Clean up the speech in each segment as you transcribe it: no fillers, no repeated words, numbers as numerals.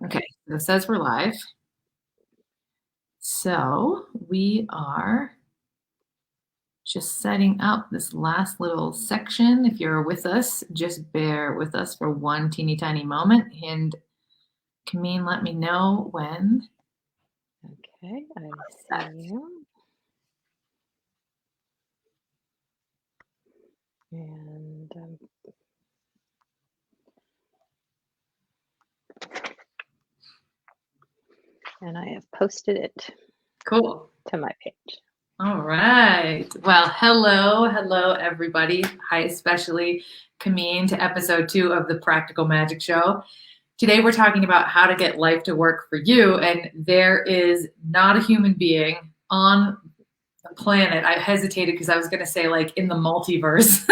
Okay, so it says we're live. So we are just setting up this last little section. If you're with us, just bear with us for one teeny tiny moment. And Kamin, let me know when. Okay, I see you. And I have posted it Cool. to my page. All right. Well, hello, everybody. Hi, especially Kamin to episode 2 of the Practical Magic Show. Today, we're talking about how to get life to work for you. And there is not a human being on the planet. I hesitated because I was going to say, like, in the multiverse,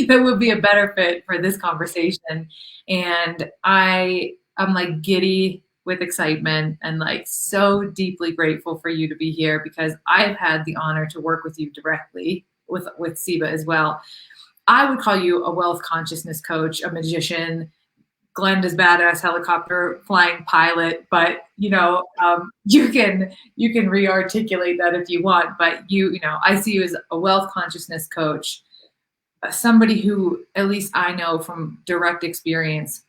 that would be a better fit for this conversation. And I'm like giddy with excitement and like so deeply grateful for you to be here because I've had the honor to work with you directly with Siba as well. I would call you a wealth consciousness coach, a magician, Glenda's badass helicopter flying pilot, but you can rearticulate that if you want. But I see you as a wealth consciousness coach, somebody who, at least I know from direct experience,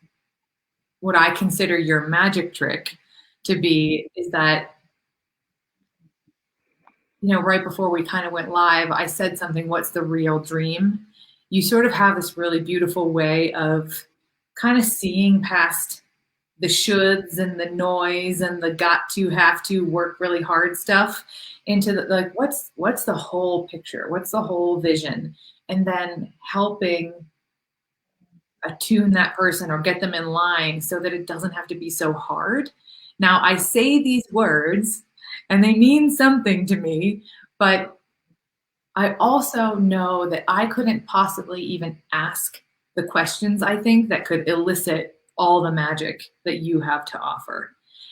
what I consider your magic trick to be is that, right before we kind of went live, I said something, what's the real dream? You sort of have this really beautiful way of kind of seeing past the shoulds and the noise and the got to have to work really hard stuff into the, like, what's the whole picture? What's the whole vision? And then helping attune that person or get them in line so that it doesn't have to be so hard. Now, I say these words and they mean something to me, but I also know that I couldn't possibly even ask the questions, I think, that could elicit all the magic that you have to offer.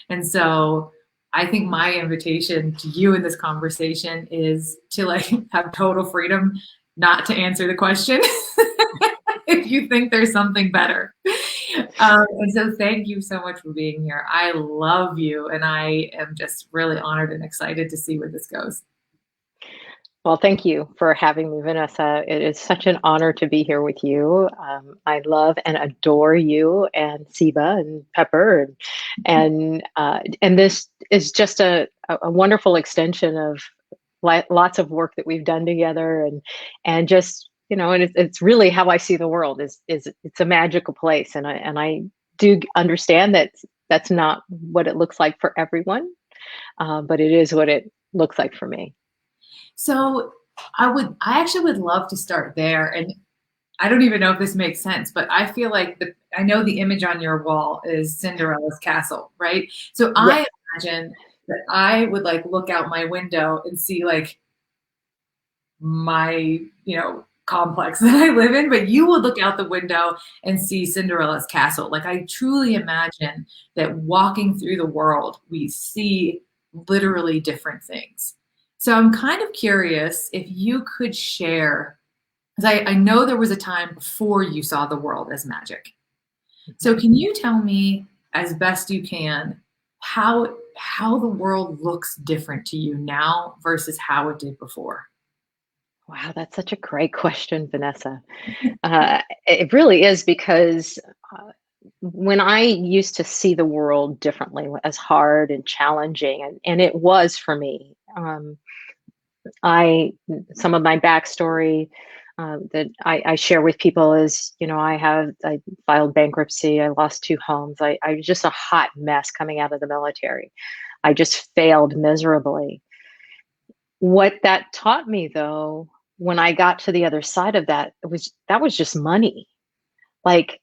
And so I think my invitation to you in this conversation is to like have total freedom not to answer the question if you think there's something better. And so thank you so much for being here. I love you, and I am just really honored and excited to see where this goes. Well, thank you for having me, Vanessa. It is such an honor to be here with you. I love and adore you and Siba and Pepper, and this is just a wonderful extension of lots of work that we've done together, and just and it's really how I see the world is it's a magical place, and I do understand that that's not what it looks like for everyone, but it is what it looks like for me. So I actually would love to start there. And I don't even know if this makes sense, but I feel like I know the image on your wall is Cinderella's castle, right? So I imagine that I would like look out my window and see like my, complex that I live in, but you would look out the window and see Cinderella's castle. Like I truly imagine that walking through the world, we see literally different things. So I'm kind of curious if you could share, because I know there was a time before you saw the world as magic. So can you tell me, as best you can, how the world looks different to you now versus how it did before? Wow, that's such a great question, Vanessa. It really is because when I used to see the world differently, as hard and challenging, and it was for me. Some of my backstory that I share with people is, I filed bankruptcy, I lost 2 homes, I was just a hot mess coming out of the military. I just failed miserably. What that taught me, though, when I got to the other side of that, that was just money. Like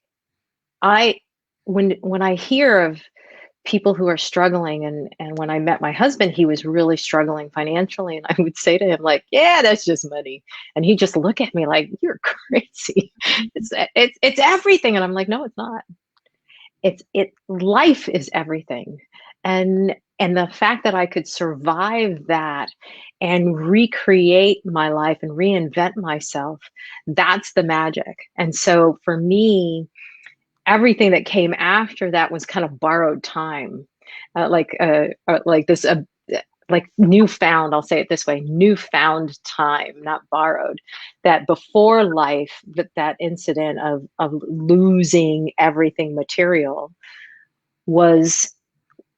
I when I hear of people who are struggling, and when I met my husband, he was really struggling financially, and I would say to him like, yeah, that's just money, and he'd just look at me like, you're crazy. It's everything. And I'm like, no, it's not. Life is everything. And the fact that I could survive that and recreate my life and reinvent myself, that's the magic. And so for me, everything that came after that was kind of borrowed time, like this, like newfound, I'll say it this way, newfound time, not borrowed. That before life, that incident of losing everything material was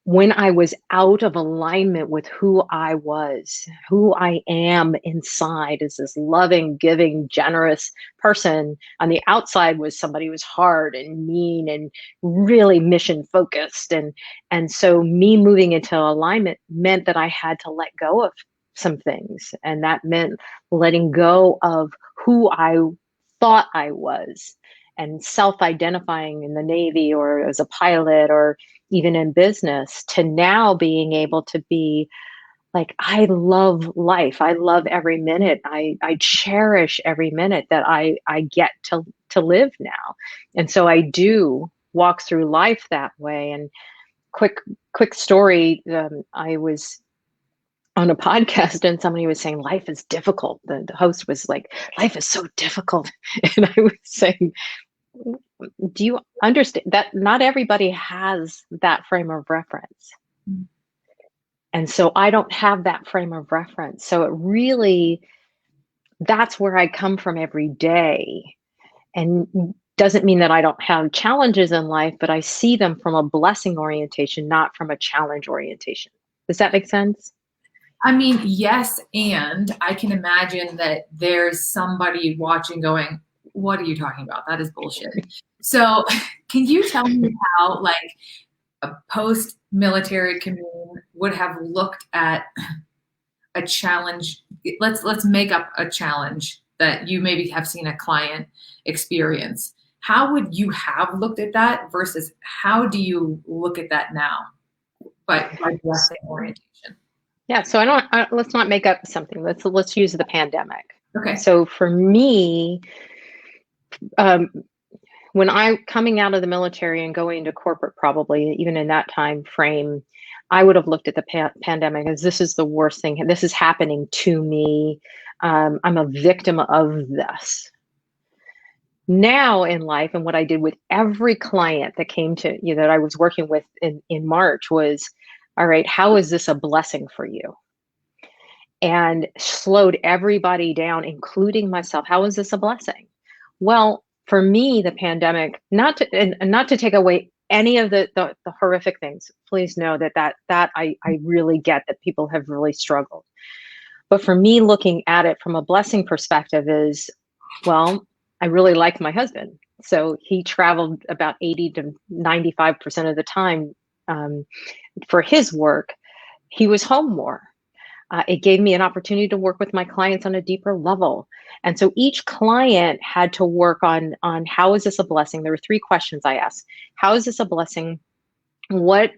when I was out of alignment with who I was, who I am inside as this loving, giving, generous person. On the outside was somebody who was hard and mean and really mission focused. And so me moving into alignment meant that I had to let go of some things. And that meant letting go of who I thought I was and self-identifying in the Navy or as a pilot or even in business, to now being able to be like, I love life. I love every minute. I cherish every minute that I get to live now. And so I do walk through life that way. And quick story, I was on a podcast and somebody was saying life is difficult. The host was like, life is so difficult. And I was saying, do you understand that not everybody has that frame of reference? Mm. And so I don't have that frame of reference. So it really, that's where I come from every day. And doesn't mean that I don't have challenges in life, but I see them from a blessing orientation, not from a challenge orientation. Does that make sense? I mean, yes, and I can imagine that there's somebody watching going, what are you talking about? That is bullshit. So can you tell me how like a post-military commune would have looked at a challenge? Let's make up a challenge that you maybe have seen a client experience. How would you have looked at that versus how do you look at that now? But by blessing orientation. Yeah. So let's not make up something. Let's use the pandemic. Okay. So for me, when I coming out of the military and going into corporate, probably even in that time frame, I would have looked at the pandemic as this is the worst thing. This is happening to me. I'm a victim of this. Now in life, and what I did with every client that came to that I was working with in March was, all right, how is this a blessing for you? And slowed everybody down, including myself. How is this a blessing? Well, for me, the pandemic, not to take away any of the horrific things. Please know that I really get that people have really struggled. But for me, looking at it from a blessing perspective is, well, I really like my husband. So he traveled about 80 to 95% of the time for his work. He was home more. It gave me an opportunity to work with my clients on a deeper level. And so each client had to work on how is this a blessing? There were 3 questions I asked. How is this a blessing? What,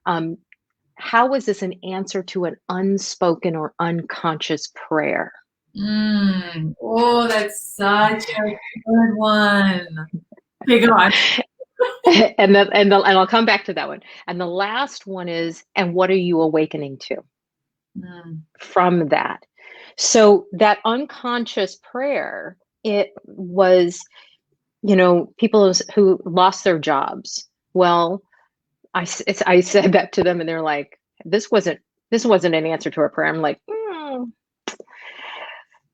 how is this an answer to an unspoken or unconscious prayer? Oh, that's such a good one. Okay, go on. and I'll come back to that one. And the last one is, and what are you awakening to from that? So that unconscious prayer, it was, people who lost their jobs. Well, I said that to them and they're like, this wasn't an answer to our prayer. I'm like,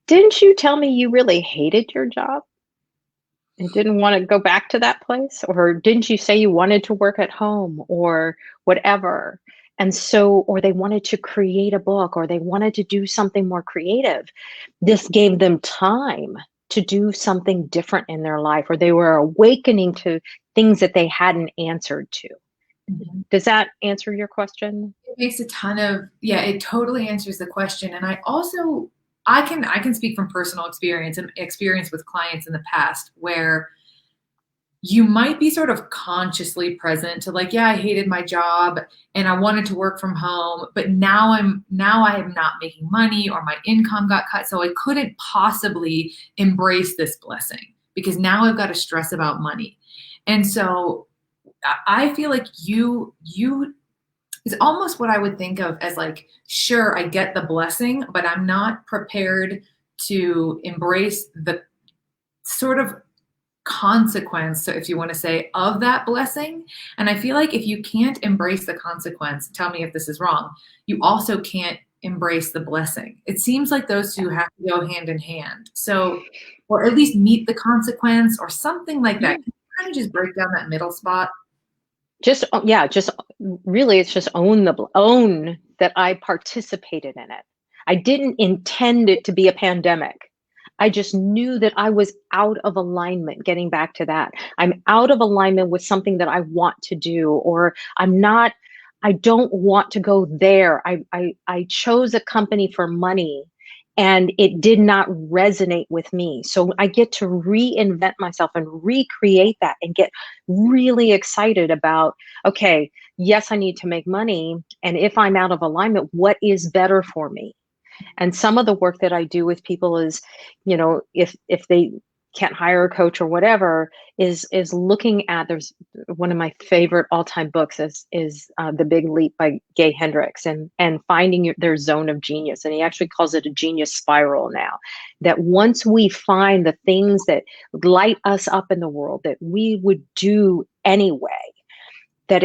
didn't you tell me you really hated your job and didn't want to go back to that place? Or didn't you say you wanted to work at home or whatever? And so, or they wanted to create a book or they wanted to do something more creative. This gave them time to do something different in their life, or they were awakening to things that they hadn't answered to. Mm-hmm. Does that answer your question? It makes a ton of, it totally answers the question. And I can speak from personal experience and experience with clients in the past where you might be sort of consciously present to like, I hated my job and I wanted to work from home, but now I am not making money or my income got cut. So I couldn't possibly embrace this blessing because now I've got to stress about money. And so I feel like you is almost what I would think of as like, sure, I get the blessing, but I'm not prepared to embrace the sort of consequence, so if you want to say, of that blessing. And I feel like if you can't embrace the consequence, tell me if this is wrong, you also can't embrace the blessing. It seems like those two have to go hand in hand. So, or at least meet the consequence or something like that. Yeah. Can you kind of just break down that middle spot? Just yeah, just really, it's just own that I participated in it. I didn't intend it to be a pandemic. I just knew that I was out of alignment. Getting back to that, I'm out of alignment with something that I want to do, or I don't want to go there. I chose a company for money and it did not resonate with me. So I get to reinvent myself and recreate that and get really excited about, okay, yes, I need to make money. And if I'm out of alignment, what is better for me? And some of the work that I do with people is, if they can't hire a coach or whatever, is looking at, there's one of my favorite all-time books is The Big Leap by Gay Hendricks, and finding their zone of genius. And he actually calls it a genius spiral now, that once we find the things that light us up in the world that we would do anyway, that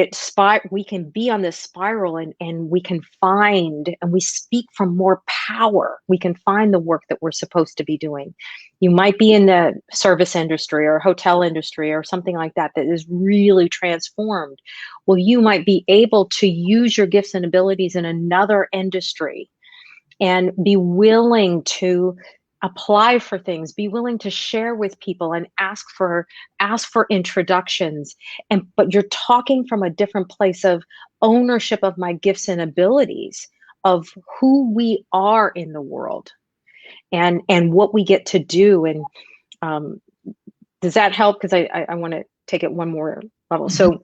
we can be on this spiral, and we can find, and we speak from more power. We can find the work that we're supposed to be doing. You might be in the service industry or hotel industry or something like that is really transformed. Well, you might be able to use your gifts and abilities in another industry and be willing to apply for things, be willing to share with people and ask for introductions. But you're talking from a different place of ownership of my gifts and abilities, of who we are in the world, and what we get to do. And does that help? Because I want to take it one more level. So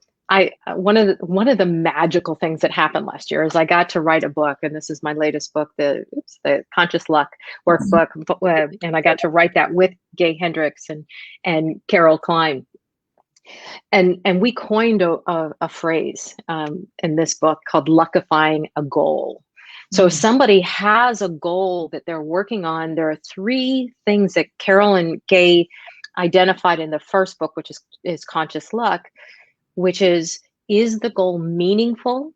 one of the magical things that happened last year is I got to write a book, and this is my latest book, the Conscious Luck Workbook, and I got to write that with Gay Hendricks and Carol Klein, and we coined a phrase in this book called luckifying a goal. So if somebody has a goal that they're working on, there are 3 things that Carol and Gay identified in the first book, which is Conscious Luck, which is the goal meaningful?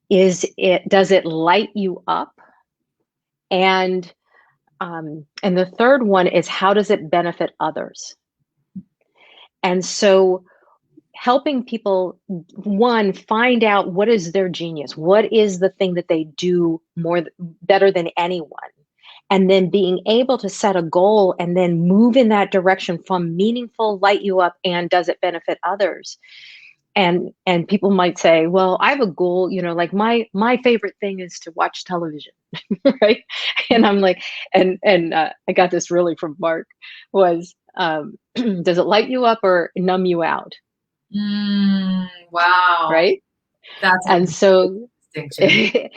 Does it light you up? And the third one is, how does it benefit others? And so helping people, one, find out what is their genius, what is the thing that they do better than anyone, and then being able to set a goal and then move in that direction from meaningful, light you up, and does it benefit others? And people might say, well, I have a goal, like my favorite thing is to watch television, right? And I'm like, and I got this really from Mark, was, does it light you up or numb you out? Wow. Right? That's a And so distinction.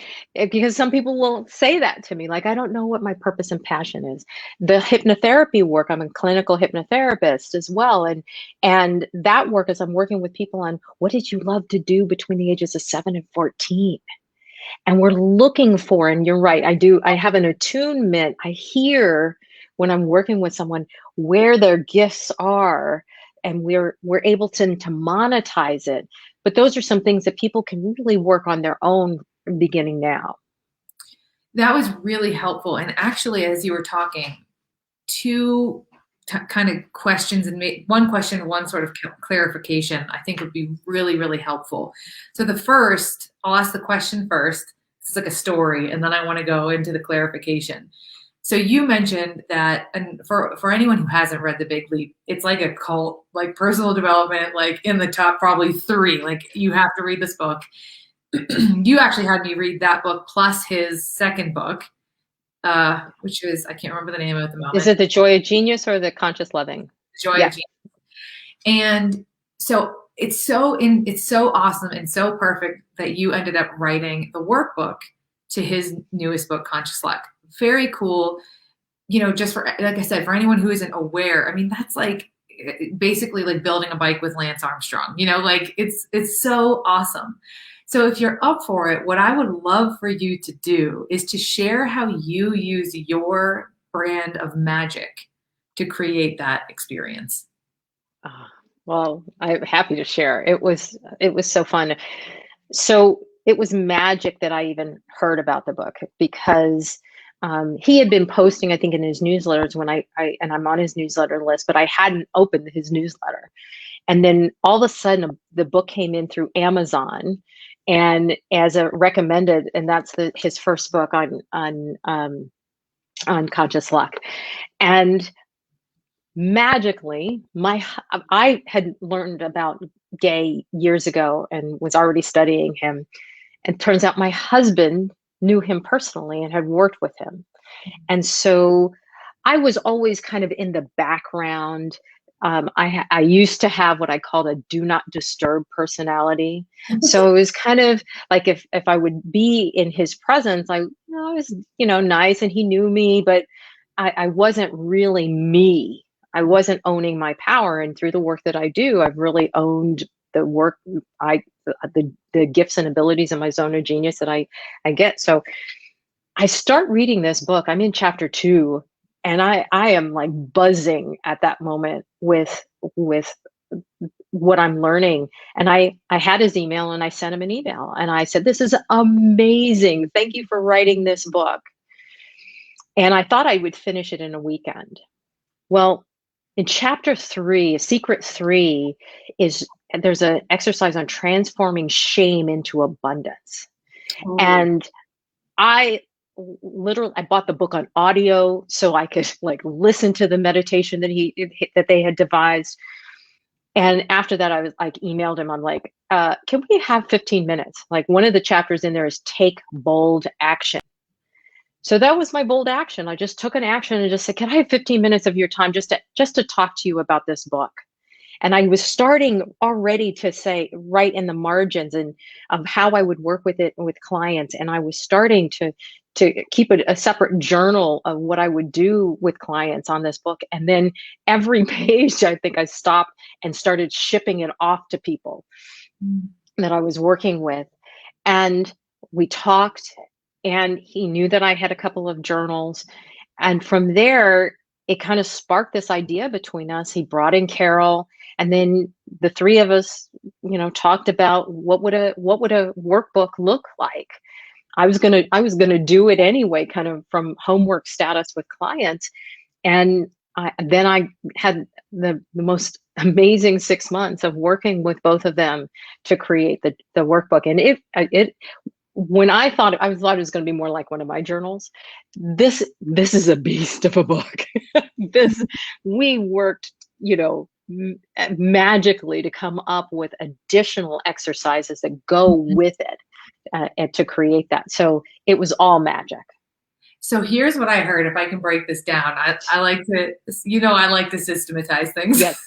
because some people will say that to me, like, I don't know what my purpose and passion is. The hypnotherapy work, I'm a clinical hypnotherapist as well, and that work is I'm working with people on, what did you love to do between the ages of 7 and 14? And we're looking for, and you're right, I have an attunement. I hear when I'm working with someone where their gifts are, and we're able to monetize it. But those are some things that people can really work on their own beginning now. That was really helpful. And actually, as you were talking, 2 kind of questions, and one question, one sort of clarification, I think would be really, really helpful. So the first, I'll ask the question first. It's like a story, and then I want to go into the clarification. So you mentioned that, and for anyone who hasn't read The Big Leap, it's like a cult, like personal development, like in the top probably 3. Like, you have to read this book. You actually had me read that book plus his second book, which is, I can't remember the name of it at the moment. Is it The Joy of Genius or The Conscious Loving? Joy of Genius. And so it's so awesome and so perfect that you ended up writing the workbook to his newest book, Conscious Luck. Very cool. Just for, like I said, for anyone who isn't aware, I mean, that's like basically like building a bike with Lance Armstrong, like it's so awesome. So if you're up for it, what I would love for you to do is to share how you use your brand of magic to create that experience. Ah, well, I'm happy to share. It was so fun. So it was magic that I even heard about the book because he had been posting, I think, in his newsletters when and I'm on his newsletter list, but I hadn't opened his newsletter. And then all of a sudden, the book came in through Amazon, and as a recommended, and that's his first book on conscious luck. And magically, I had learned about Gay years ago and was already studying him. And turns out my husband knew him personally and had worked with him. And so I was always kind of in the background. I used to have what I called a do not disturb personality. So it was kind of like if I would be in his presence, I was, nice and he knew me, but I wasn't really me. I wasn't owning my power. And through the work that I do, I've really owned the work the gifts and abilities in my zone of genius that I get. So I start reading this book. I'm in chapter 2, and I am like buzzing at that moment with what I'm learning. And I had his email and I sent him an email and I said, "This is amazing. Thank you for writing this book." And I thought I would finish it in a weekend. Well, in chapter 3, secret 3 is there's an exercise on transforming shame into abundance. Oh, And I I bought the book on audio so I could like listen to the meditation that they had devised. And after that, I was like emailed him. I'm like, can we have 15 minutes? Like one of the chapters in there is take bold action. So that was my bold action. I just took an action and just said, "Can I have 15 minutes of your time just to talk to you about this book?" And I was starting already to say right in the margins and of how I would work with it with clients. And I was starting to keep a separate journal of what I would do with clients on this book. And then every page, I think I stopped and started shipping it off to people that I was working with. And we talked, and he knew that I had a couple of journals. And from there, it kind of sparked this idea between us. He brought in Carol, and then the three of us, talked about what would a workbook look like. I was gonna do it anyway, kind of from homework status with clients. And then I had the most amazing 6 months of working with both of them to create the workbook. And it when I thought it was going to be more like one of my journals, this is a beast of a book. This We worked, magically to come up with additional exercises that go with it, and to create that. So it was all magic. so here's what I heard. If I can break this down, I like to, I like to systematize things. Yes.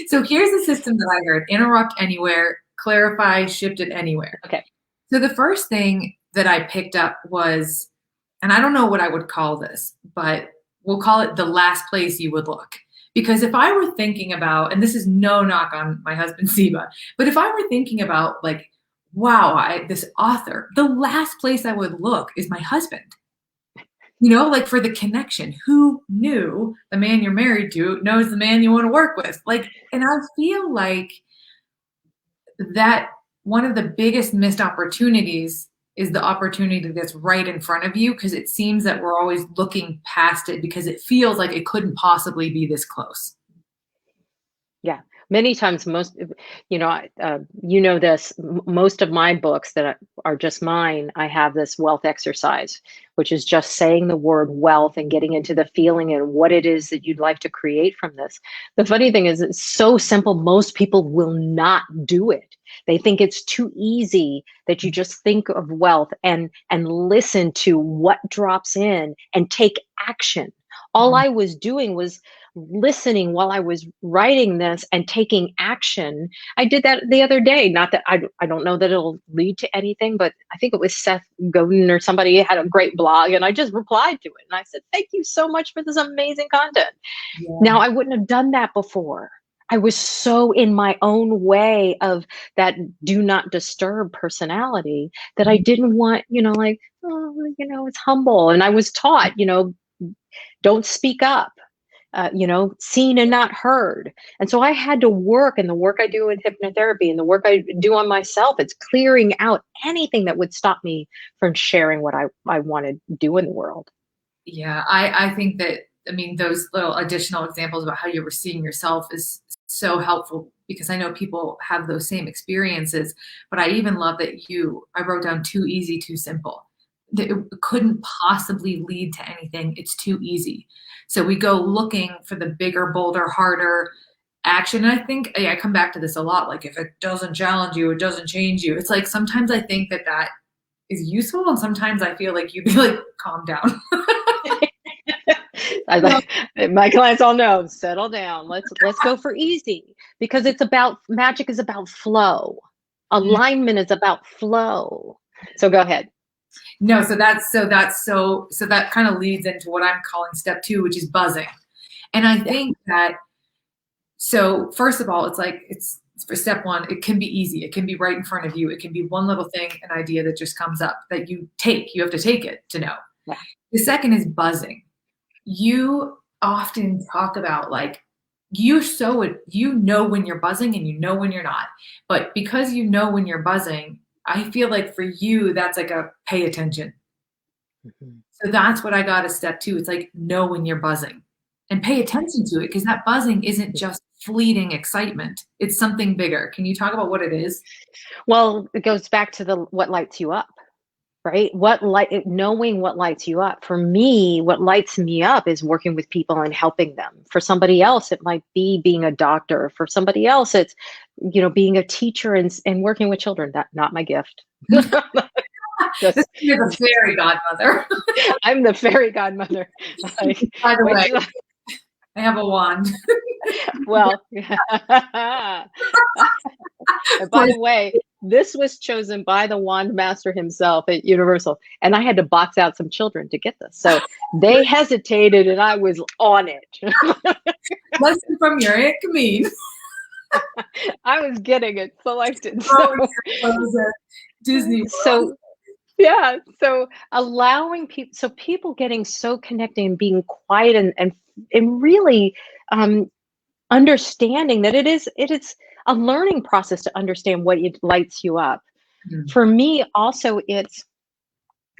So here's the system that I heard: interrupt anywhere, clarify, shift it anywhere. Okay. So the first thing that I picked up was, and I don't know what I would call this, but we'll call it the last place you would look. Because if I were thinking about, and this is no knock on my husband Siba, but if I were thinking about like, wow, this author, the last place I would look is my husband. Like for the connection. Who knew the man you're married to knows the man you want to work with? Like, and I feel like that one of the biggest missed opportunities is the opportunity that's right in front of you, because it seems that we're always looking past it because it feels like it couldn't possibly be this close. Yeah, many times, most of my books are just mine. I have this wealth exercise, which is just saying the word wealth and getting into the feeling and what it is that you'd like to create from this. The funny thing is, it's so simple. Most people will not do it. They think it's too easy that you just think of wealth and listen to what drops in and take action. All I was doing was listening while I was writing this and taking action. I did that the other day. Not that I don't know that it'll lead to anything, but I think it was Seth Godin or somebody had a great blog, and I just replied to it. And I said, "Thank you so much for this amazing content." Yeah. Now, I wouldn't have done that before. I was so in my own way of that do not disturb personality that I didn't want, like, oh, it's humble. And I was taught, don't speak up. seen and not heard. And so I had to work, and the work I do in hypnotherapy and the work I do on myself, it's clearing out anything that would stop me from sharing what I want to do in the world. Yeah, I think that, I mean, those little additional examples about how you were seeing yourself is so helpful, because I know people have those same experiences. But I even love that I wrote down too easy, too simple. That it couldn't possibly lead to anything. It's too easy. So we go looking for the bigger, bolder, harder action. And I think, yeah, I come back to this a lot. Like, if it doesn't challenge you, it doesn't change you. It's like, sometimes I think that is useful. And sometimes I feel like you'd be like, calm down. My clients all know, settle down. Let's go for easy, because magic is about flow. Alignment is about flow. So go ahead. No, so that kind of leads into what I'm calling step 2, which is buzzing. And I think that, so first of all, it's for step 1, it can be easy. It can be right in front of you. It can be one little thing, an idea that just comes up that you have to take it to know. Yeah. The second is buzzing. You often talk about, like, you know when you're buzzing and you know when you're not. But because you know when you're buzzing, I feel like for you, that's like a pay attention. Mm-hmm. So that's what I got as step 2. It's like, know when you're buzzing and pay attention to it, because that buzzing isn't just fleeting excitement. It's something bigger. Can you talk about what it is? Well, it goes back to what lights you up, right? Knowing what lights you up. For me, what lights me up is working with people and helping them. For somebody else, it might be being a doctor. For somebody else, it's, being a teacher and working with children. That's not my gift. You're the fairy godmother. I'm the fairy godmother. By the way, I have a wand. Well, by the way, this was chosen by the wand master himself at Universal, and I had to box out some children to get this. So they hesitated, and I was on it. Lesson from your Aunt Kamin. I was getting it selected. Disney. So yeah, so allowing people getting so connected and being quiet and really understanding that it is a learning process to understand what lights you up. Mm-hmm. For me, also, it's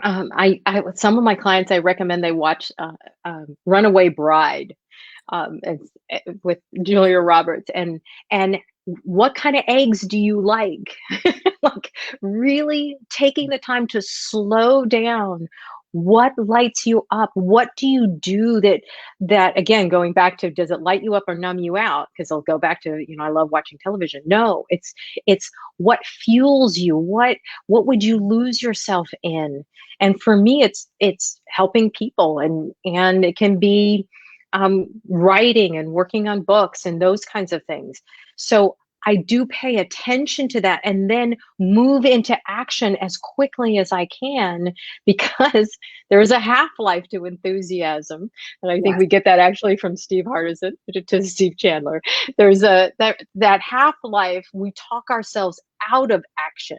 I some of my clients, I recommend they watch Runaway Bride with Julia Roberts, and what kind of eggs do you like? Like, really taking the time to slow down. What lights you up? What do you do that again, going back to, does it light you up or numb you out? Because I'll go back to, I love watching television. No, it's what fuels you. What would you lose yourself in? And for me, it's helping people, and it can be writing and working on books and those kinds of things. So I do pay attention to that and then move into action as quickly as I can, because there's a half-life to enthusiasm. And I think we get that actually from Steve Hardison to Steve Chandler. There's that half-life, we talk ourselves out of action.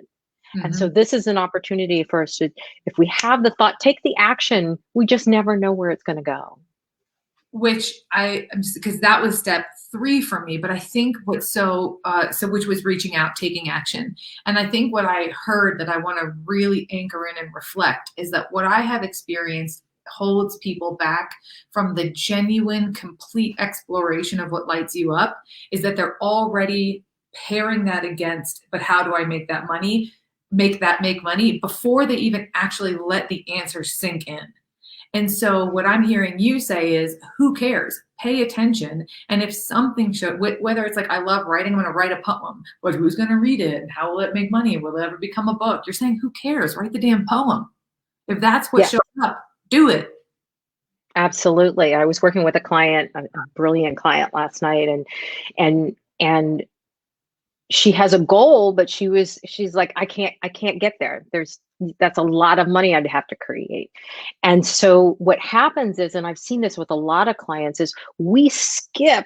Mm-hmm. And so this is an opportunity for us to, if we have the thought, take the action, we just never know where it's going to go. Which because that was step 3 for me, but I think which was reaching out, taking action. And I think what I heard that I want to really anchor in and reflect is that what I have experienced holds people back from the genuine, complete exploration of what lights you up, is that they're already pairing that against, but how do I make that money, make money, before they even actually let the answer sink in. And so what I'm hearing you say is, who cares? Pay attention. And if something should, whether it's like, I love writing, I'm going to write a poem, but who's going to read it? And how will it make money? Will it ever become a book? You're saying, who cares? Write the damn poem. If that's what shows up, do it. Absolutely. I was working with a client, a brilliant client last night, and she has a goal, but she's like, I can't get there. That's a lot of money I'd have to create. And so what happens is, and I've seen this with a lot of clients, is we skip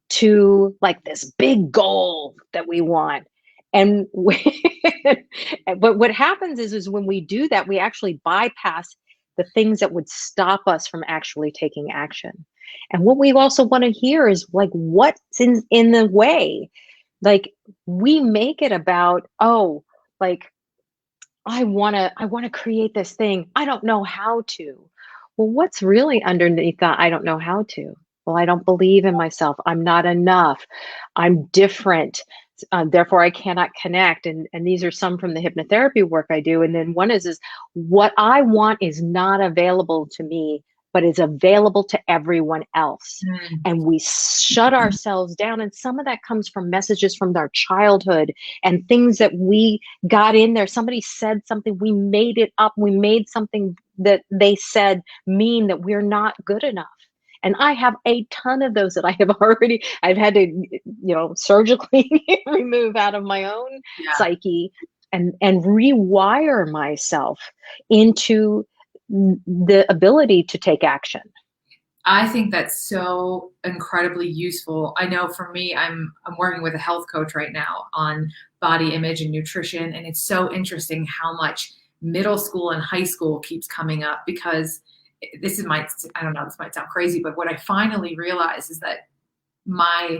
to like this big goal that we want. And but what happens is when we do that, we actually bypass the things that would stop us from actually taking action. And what we also want to hear is like, what's in the way? Like, we make it about, oh, like, I want to create this thing. I don't know how to. Well, what's really underneath that? I don't know how to. Well, I don't believe in myself. I'm not enough. I'm different. Therefore, I cannot connect. And these are some from the hypnotherapy work I do. And then one is what I want is not available to me, but is available to everyone else. Mm. And we shut ourselves down. And some of that comes from messages from our childhood and things that we got in there. Somebody said something, we made it up. We made something that they said mean that we're not good enough. And I have a ton of those that I've had to, surgically remove out of my own Yeah. psyche and rewire myself into the ability to take action. I think that's so incredibly useful. I know for me, I'm working with a health coach right now on body image and nutrition, and it's so interesting how much middle school and high school keeps coming up because I don't know, this might sound crazy, but what I finally realized is that my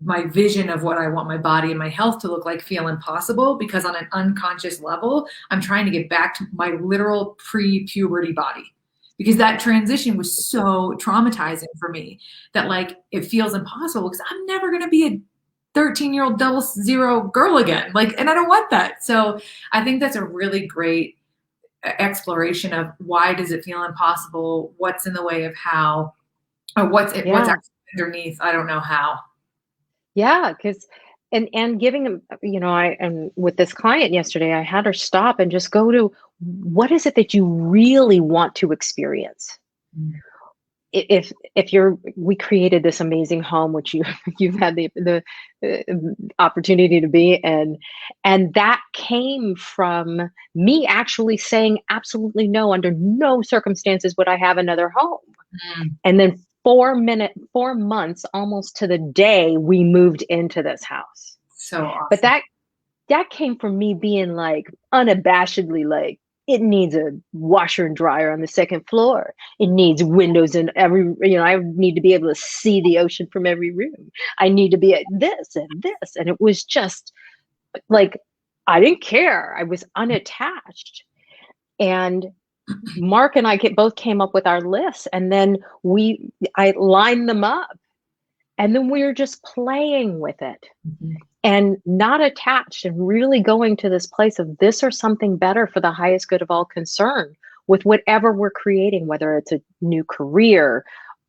my vision of what I want my body and my health to look like feel impossible because on an unconscious level, I'm trying to get back to my literal pre-puberty body because that transition was so traumatizing for me that like it feels impossible because I'm never going to be a 13-year-old double zero girl again. Like, and I don't want that. So I think that's a really great exploration of why does it feel impossible? What's in the way of how, or what's Yeah. actually underneath. I don't know how. Yeah, because and giving them, I and with this client yesterday, I had her stop and just go to what is it that you really want to experience? Mm. If you're we created this amazing home which you've had the opportunity to be in, and that came from me actually saying absolutely no, under no circumstances would I have another home. Mm. And then 4 months almost to the day we moved into this house. So But awesome. that came from me being like unabashedly like, it needs a washer and dryer on the second floor. It needs windows in every, I need to be able to see the ocean from every room. I need to be at this and this. And it was just like, I didn't care. I was unattached. And Mark and both came up with our lists, and then I lined them up, and then we were just playing with it Mhm. and not attached, and really going to this place of this or something better for the highest good of all concerned with whatever we're creating, whether it's a new career,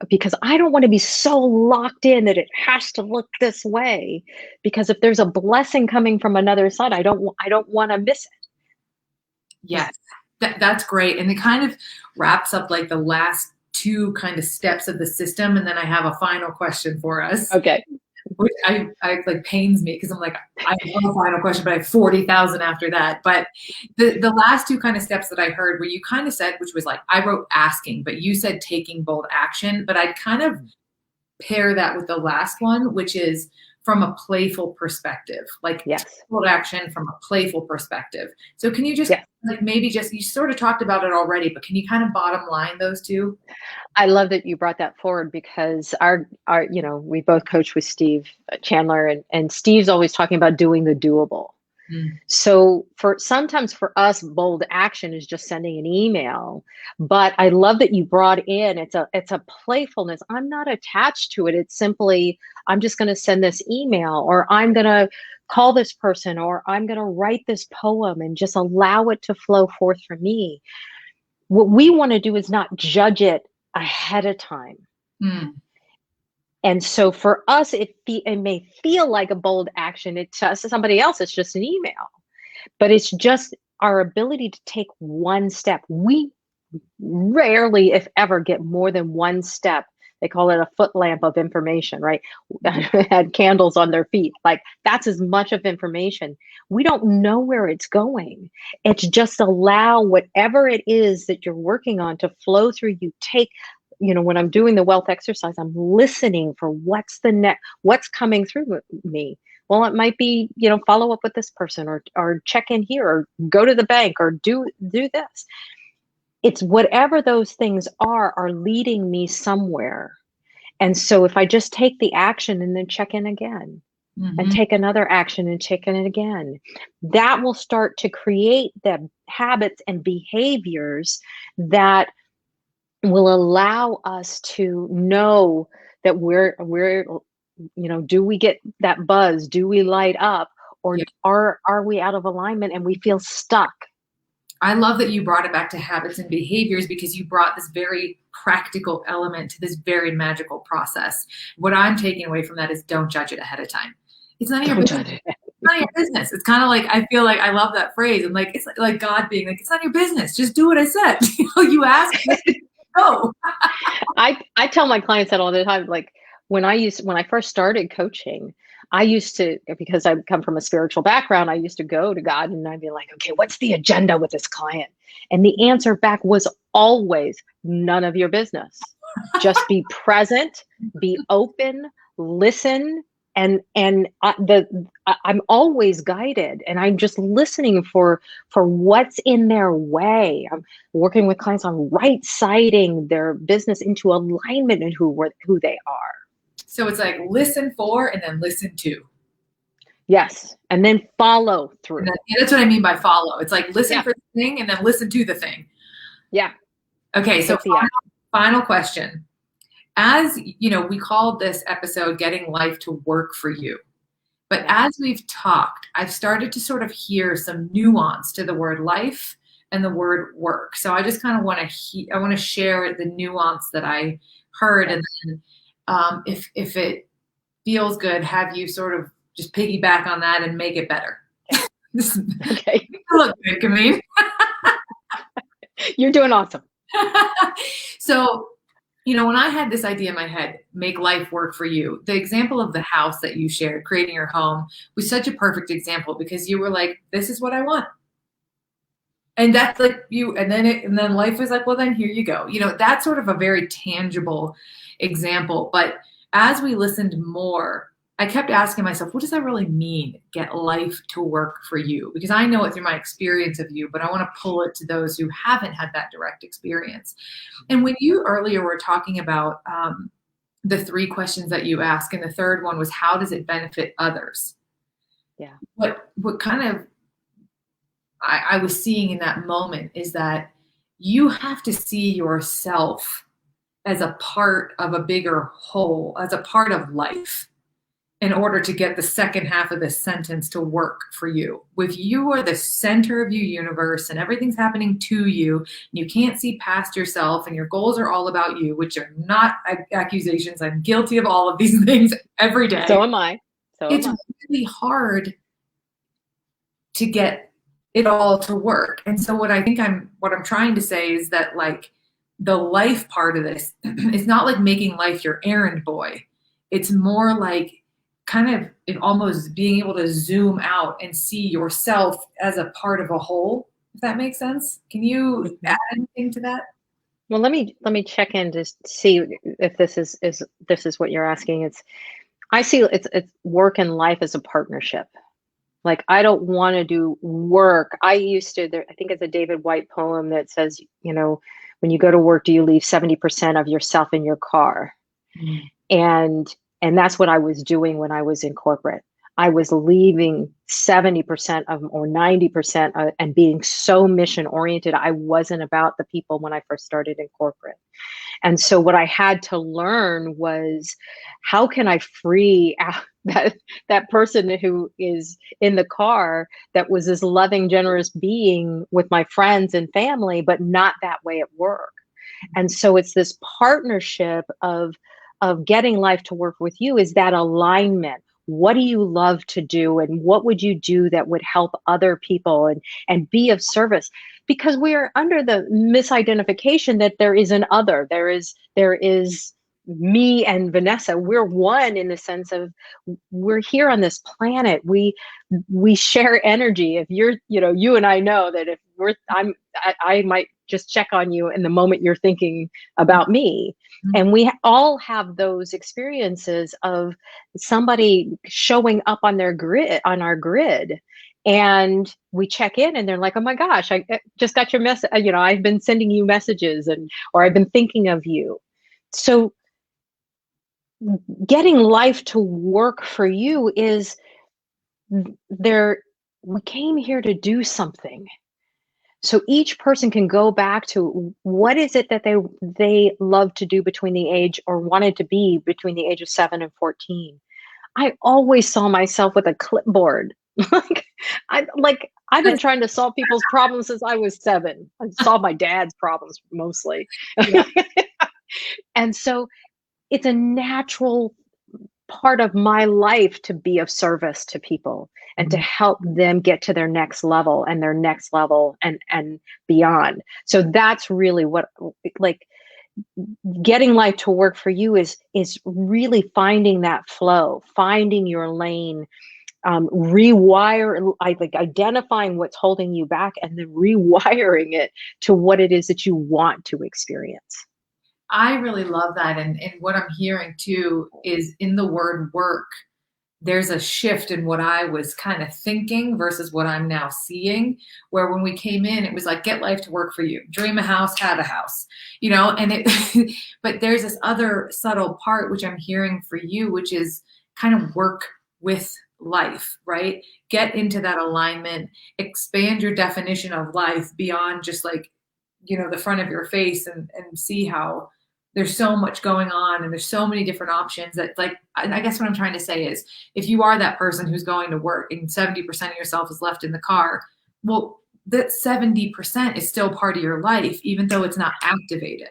because I don't want to be so locked in that it has to look this way. Because if there's a blessing coming from another side, I don't want to miss Yes, that's great. And it kind of wraps up like the last two kind of steps of the system. And then I have a final question for it. us, Okay. which I like pains me because I'm like, I have one final question, but I have 40,000 after that. But the last two kind of steps that I heard where you kind of said, which was like, I wrote asking, but you said taking bold action, but I'd kind of pair that with the last one, which is from a playful perspective, like Yes. bold action from a playful perspective. So can you just Yes. like maybe just you sort of talked about it already, but can you kind of bottom line those two? I love that you brought that forward because we both coach with Steve Chandler, and Steve's always talking about doing the doable. Mm. So sometimes for us, bold action is just sending an email. But I love that you brought in it's a playfulness. I'm not attached to it. It's simply I'm just going to send this email, or I'm going to call this person, or I'm going to write this poem and just allow it to flow forth from me. What we want to do is not judge it ahead of time. Mm. And so for us, it may feel like a bold action. To somebody else, it's just an email, but it's just our ability to take one step. We rarely, if ever, get more than one step. They call it a foot lamp of information, right? Had candles on their feet. Like that's as much of information. We don't know where it's going. It's just allow whatever it is that you're working on to flow through you. When I'm doing the wealth exercise, I'm listening for what's coming through me. Well, it might be, follow up with this person, or check in here, or go to the bank, or do this. It's whatever those things are leading me somewhere. And so if I just take the action and then check in again, and Mhm. take another action and check in again, that will start to create the habits and behaviors that will allow us to know that do we get that buzz? Do we light up? Or Yeah. are we out of alignment and we feel stuck? I love that you brought it back to habits and behaviors because you brought this very practical element to this very magical process. What I'm taking away from that is don't judge it ahead of time. It's none of your Don't business. judge it. It's none of your business. It's kind of like I feel like I love that phrase. And like it's like God being like, it's not your business. Just do what I said. You ask, go. I tell my clients that all the time. Like when I first started coaching, I used to, because I come from a spiritual background, I used to go to God and I'd be like, okay, what's the agenda with this client? And the answer back was always none of your business. Just be present, be open, listen, I'm always guided, and I'm just listening for what's in their way. I'm working with clients on right siding their business into alignment and who they are. So it's like listen for and then listen to. Yes, and then follow And through. yeah, that's what I mean by follow. It's like listen Yeah, for the thing and then listen to the thing. yeah. Okay, so Take the action. final question. As you know, we called this episode Getting Life to Work for You. But Yeah, as we've talked, I've started to sort of hear some nuance to the word life and the word work. So I just kind of want to I want to share the nuance that I heard, yeah. and then if it feels good, have you sort of just piggyback on that and make it better. This Okay. look good, Kamin. You're doing awesome. So, when I had this idea in my head, make life work for you, the example of the house that you shared, creating your home, was such a perfect example because you were like, this is what I want. And that's like you, and then life was like, well, then here you go. That's sort of a very tangible example. But as we listened more, I kept asking myself, what does that really mean? Get life to work for you? Because I know it through my experience of you, but I want to pull it to those who haven't had that direct experience. And when you earlier were talking about the three questions that you ask, and the third one was, how does it benefit others? Yeah. What kind of I was seeing in that moment is that you have to see yourself as a part of a bigger whole, as a part of life, in order to get the second half of this sentence to work for you. If you are the center of your universe and everything's happening to you, and you can't see past yourself, and your goals are all about you, which are not accusations. I'm guilty of all of these things every day. So am I. So am It's I. really hard to get it all to work. And so what I'm trying to say is that like the life part of this is not like making life your errand boy. It's more like kind of almost being able to zoom out and see yourself as a part of a whole, if that makes sense. Can you Mhm. add anything to that? Well, let me check in to see if this is what you're asking. I see it's work and life as a partnership. Like, I don't want to do work. I think it's a David White poem that says, when you go to work, do you leave 70% of yourself in your car? Mm. And and that's what I was doing when I was in corporate. I was leaving 70% of or 90% and being so mission oriented. I wasn't about the people when I first started in corporate. And so what I had to learn was, how can I free out that person who is in the car, that was this loving, generous being with my friends and family, but not that way at work. And so it's this partnership of getting life to work with you, is that alignment. What do you love to do, and what would you do that would help other people and be of service? Because we are under the misidentification that there is an other. There is me and Vanessa. We're one in the sense of, we're here on this planet. We share energy. If you and I know that if I might just check on you in the moment you're thinking about me. And we all have those experiences of somebody showing up on our grid, and we check in and they're like, oh my gosh, I just got your message. I've been sending you messages, or I've been thinking of you. So getting life to work for you is there. We came here to do something. So each person can go back to what is it that they love to do between the age or wanted to be between the age of 7 and 14. I always saw myself with a clipboard. I've been That's, trying to solve people's problems since I was 7. I solved my dad's problems mostly. yeah. And so it's a natural part of my life to be of service to people and to Mhm. help them get to their next level and their next level and beyond. So that's really what, like, getting life to work for you is really finding that flow, finding your lane, like identifying what's holding you back and then rewiring it to what it is that you want to experience. I really love that. And what I'm hearing too is in the word work, there's a shift in what I was kind of thinking versus what I'm now seeing. Where when we came in, it was like, get life to work for you, dream a house, have a house, and it, but there's this other subtle part, which I'm hearing for you, which is kind of work with life, right? Get into that alignment, expand your definition of life beyond just like, the front of your face and see how there's so much going on and there's so many different options that like I guess what I'm trying to say is if you are that person who's going to work and 70% of yourself is left in the car, well, that 70% is still part of your life, even though it's not activated.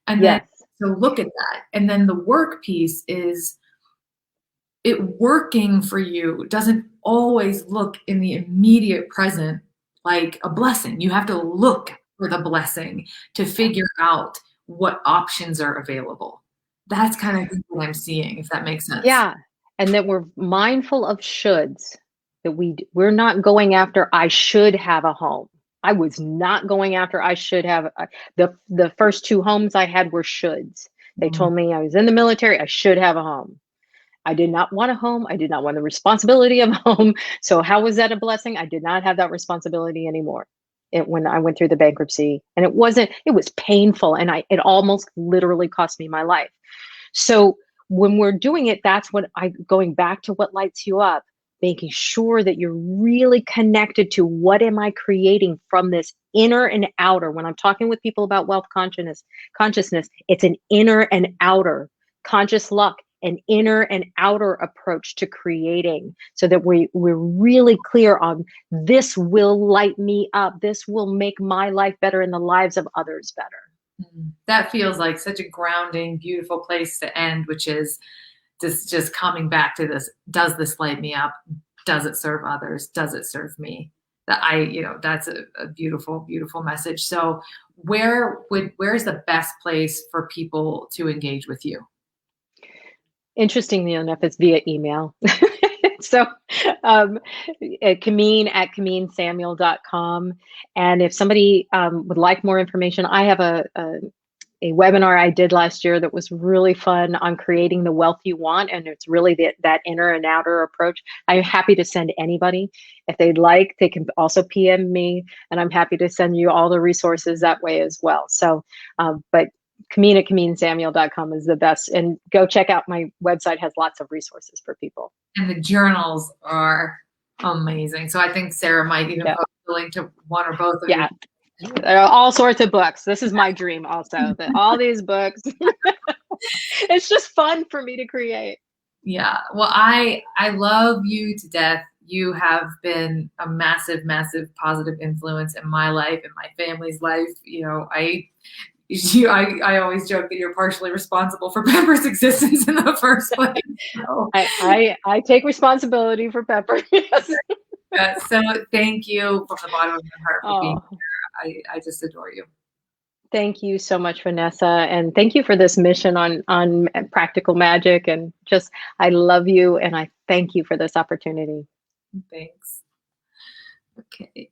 And then Yes. so look at that. And then the work piece is it working for you doesn't always look in the immediate present like a blessing. You have to look for the blessing to figure out what options are available. That's kind of what I'm seeing, if that makes sense. Yeah, and that we're mindful of shoulds, that we're not going after, "I should have a home." I was not going after, "I should have" the first 2 homes I had were shoulds. They Mhm. told me I was in the military, I should have a home. I did not want a home, I did not want the responsibility of a home, so how was that a blessing? I did not have that responsibility anymore. When I went through the bankruptcy, and it was painful, and it almost literally cost me my life. So when we're doing it, that's what going back to what lights you up, making sure that you're really connected to what am I creating from this inner and outer. When I'm talking with people about wealth consciousness, it's an inner and outer conscious luck, an inner and outer approach to creating so that we're really clear on this will light me up. This will make my life better and the lives of others better. That feels like such a grounding, beautiful place to end, which is just coming back to this. Does this light me up? Does it serve others? Does it serve me? That's a beautiful, beautiful message. So where's the best place for people to engage with you? Interestingly enough, it's via email. So, um, at kaminsamuel.com. And if somebody would like more information, I have a webinar I did last year that was really fun on creating the wealth you want. And it's really that inner and outer approach. I'm happy to send anybody. If they'd like, they can also PM me, and I'm happy to send you all the resources that way as well. So, but Kamin at kaminsamuel.com is the best. And go check out my website, has lots of resources for people. And the journals are amazing. So I think Sarah might even Yeah. post the link to one or both of your. Yeah. There are all sorts of books. This is my dream also, that all these books, it's just fun for me to create. Yeah. Well, I love you to death. You have been a massive, massive positive influence in my life and my family's life. I always joke that you're partially responsible for Pepper's existence in the first place. So, I take responsibility for Pepper. Yes. so thank you from the bottom of my heart for being Oh, here. I just adore you. thank you so much, Vanessa, and thank you for this mission on practical magic. And just, I love you, and I thank you for this opportunity. Thanks. Okay.